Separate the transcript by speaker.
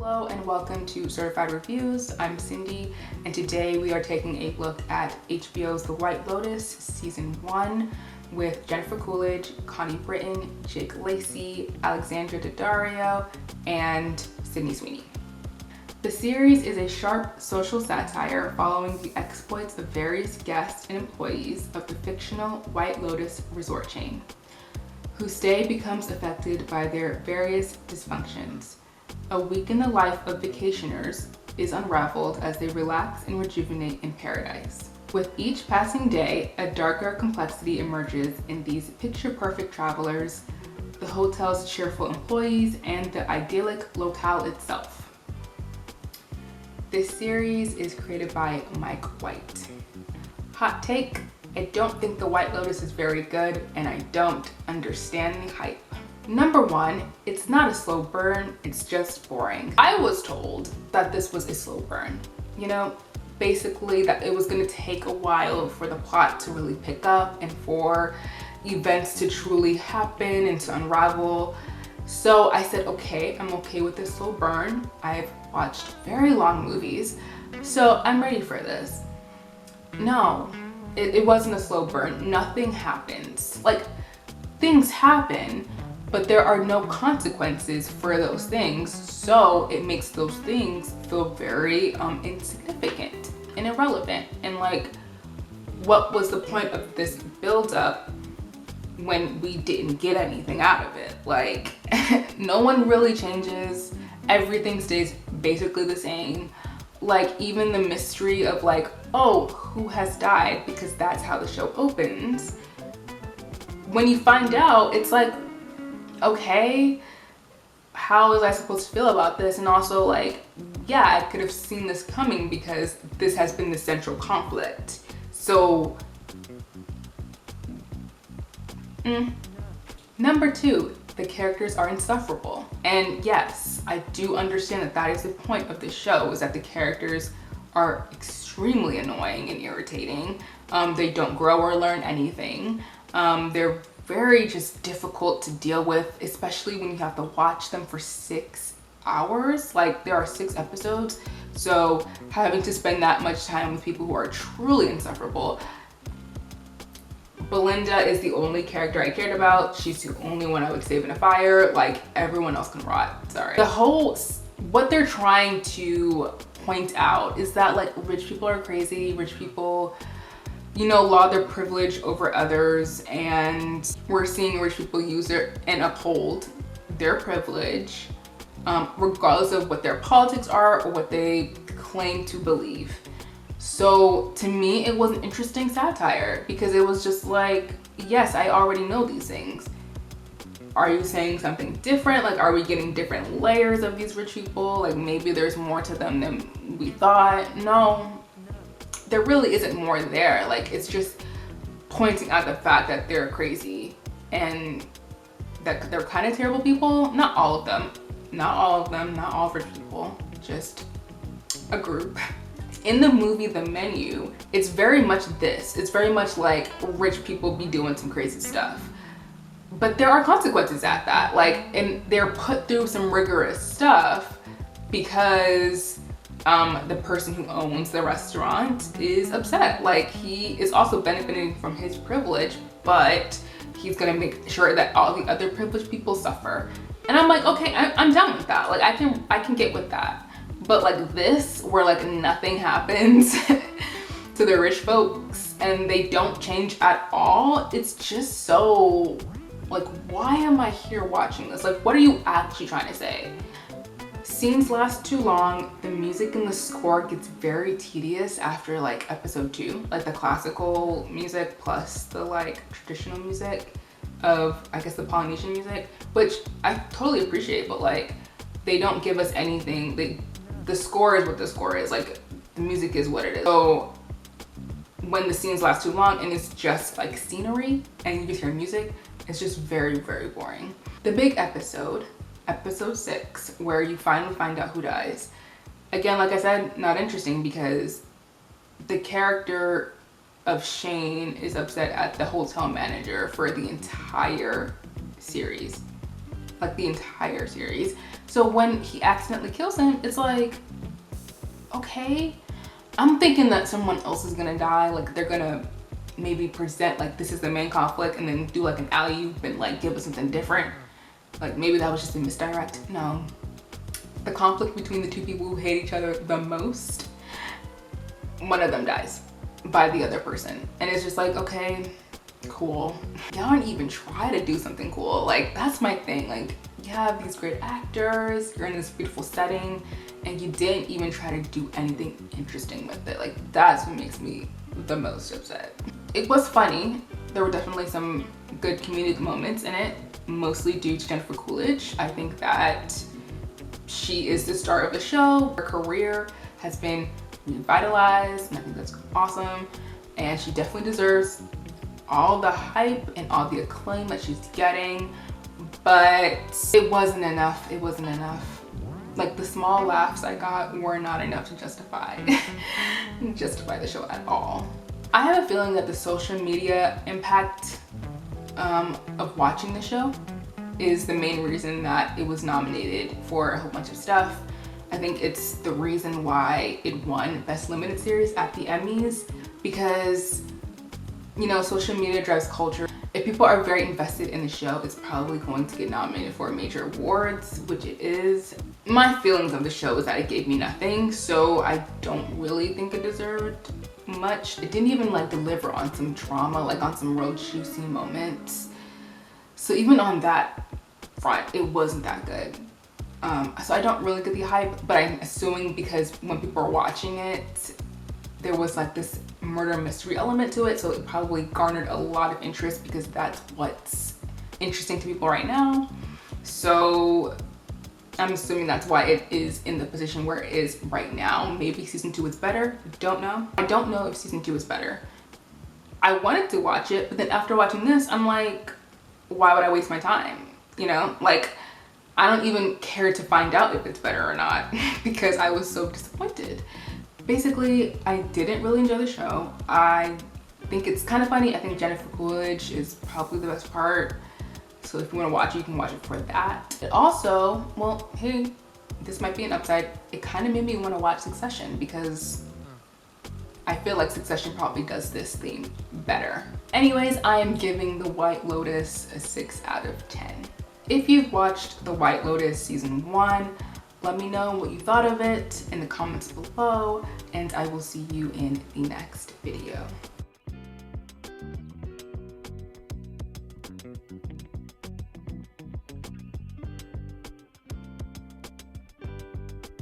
Speaker 1: Hello and welcome to Certified Reviews. I'm Syndi, and today we are taking a look at HBO's The White Lotus Season 1 with Jennifer Coolidge, Connie Britton, Jake Lacey, Alexandra Daddario, and Sydney Sweeney. The series is a sharp social satire following the exploits of various guests and employees of the fictional White Lotus resort chain, whose stay becomes affected by their various dysfunctions. A week in the life of vacationers is unraveled as they relax and rejuvenate in paradise. With each passing day, a darker complexity emerges in these picture-perfect travelers, the hotel's cheerful employees, and the idyllic locale itself. This series is created by Mike White. Hot take, I don't think The White Lotus is very good, and I don't understand the hype. Number one, it's not a slow burn, it's just boring. I was told that this was a slow burn. Basically that it was gonna take a while for the plot to really pick up and for events to truly happen and to unravel. So I said, okay, I'm okay with this slow burn. I've watched very long movies, so I'm ready for this. No, it wasn't a slow burn. Nothing happens. Like, things happen, but there are no consequences for those things, so it makes those things feel very insignificant and irrelevant. And like, what was the point of this build-up when we didn't get anything out of it? Like, no one really changes, everything stays basically the same. Like, even the mystery of like, oh, who has died, because that's how the show opens. When you find out, it's like, okay, how was I supposed to feel about this? And also like, yeah, I could have seen this coming because this has been the central conflict. So, Number two, the characters are insufferable. And yes, I do understand that that is the point of the show, is that the characters are extremely annoying and irritating. They don't grow or learn anything. They're very just difficult to deal with, especially when you have to watch them for 6 hours. Like, there are 6 episodes, so having to spend that much time with people who are truly insufferable. Belinda is the only character I cared about. She's the only one I would save in a fire. Like, everyone else can rot. Sorry. What they're trying to point out is that like, rich people are crazy. Rich people, laud their privilege over others, and we're seeing rich people use it and uphold their privilege, regardless of what their politics are or what they claim to believe. So to me, it was an interesting satire because it was just like, yes, I already know these things. Are you saying something different? Like, are we getting different layers of these rich people? Like, maybe there's more to them than we thought. No, there really isn't more there. Like, it's just pointing out the fact that they're crazy and that they're kind of terrible people. Not all of them, not all rich people, just a group. In the movie The Menu, it's very much this. It's very much like rich people be doing some crazy stuff. But there are consequences at that. Like, and they're put through some rigorous stuff because the person who owns the restaurant is upset. Like, he is also benefiting from his privilege, but he's gonna make sure that all the other privileged people suffer. And I'm like, okay, I'm done with that. Like, I can get with that. But like this, where like nothing happens to the rich folks and they don't change at all, it's just so like, why am I here watching this? Like, what are you actually trying to say? Scenes last too long. The music and the score gets very tedious after like episode 2, like the classical music plus the like traditional music of, I guess, the Polynesian music, which I totally appreciate, but like, they don't give us anything. The score is what the score is. Like, the music is what it is. So when the scenes last too long and it's just like scenery and you just hear music, it's just very, very boring. The big episode 6, where you finally find out who dies. Again, like I said, not interesting because the character of Shane is upset at the hotel manager for the entire series. like the entire series. So when he accidentally kills him, it's like, okay, I'm thinking that someone else is gonna die. Like they're gonna maybe present like this is the main conflict and then do like an alley-oop and like give us something different. Like maybe that was just a misdirect. No, the conflict between the two people who hate each other the most, one of them dies by the other person. And it's just like, okay, cool. Y'all don't even try to do something cool. Like that's my thing. Like you have these great actors, you're in this beautiful setting, and you didn't even try to do anything interesting with it. Like that's what makes me the most upset. It was funny. There were definitely some good comedic moments in it, mostly due to Jennifer Coolidge. I think that she is the star of the show. Her career has been revitalized, and I think that's awesome. And she definitely deserves all the hype and all the acclaim that she's getting, but it wasn't enough. It wasn't enough. Like the small laughs I got were not enough to justify the show at all. I have a feeling that the social media impact of watching the show is the main reason that it was nominated for a whole bunch of stuff. I think it's the reason why it won Best Limited Series at the Emmys, because you know, social media drives culture. If people are very invested in the show, it's probably going to get nominated for major awards, which it is. My feelings of the show is that it gave me nothing, so I don't really think it deserved much. It didn't even like deliver on some drama, like on some real juicy moments. So even on that front, it wasn't that good. So I don't really get the hype, but I'm assuming because when people are watching it, there was like this murder mystery element to it, so it probably garnered a lot of interest because that's what's interesting to people right now. So I'm assuming that's why it is in the position where it is right now. Maybe season 2 is better, don't know. I don't know if season 2 is better. I wanted to watch it, but then after watching this, I'm like, why would I waste my time? You know, like I don't even care to find out if it's better or not because I was so disappointed. Basically, I didn't really enjoy the show. I think it's kind of funny. I think Jennifer Coolidge is probably the best part. So if you want to watch it, you can watch it for that. It also, well, hey, this might be an upside. It kind of made me want to watch Succession because I feel like Succession probably does this theme better. Anyways, I am giving The White Lotus a 6 out of 10. If you've watched The White Lotus season 1, let me know what you thought of it in the comments below, and I will see you in the next video.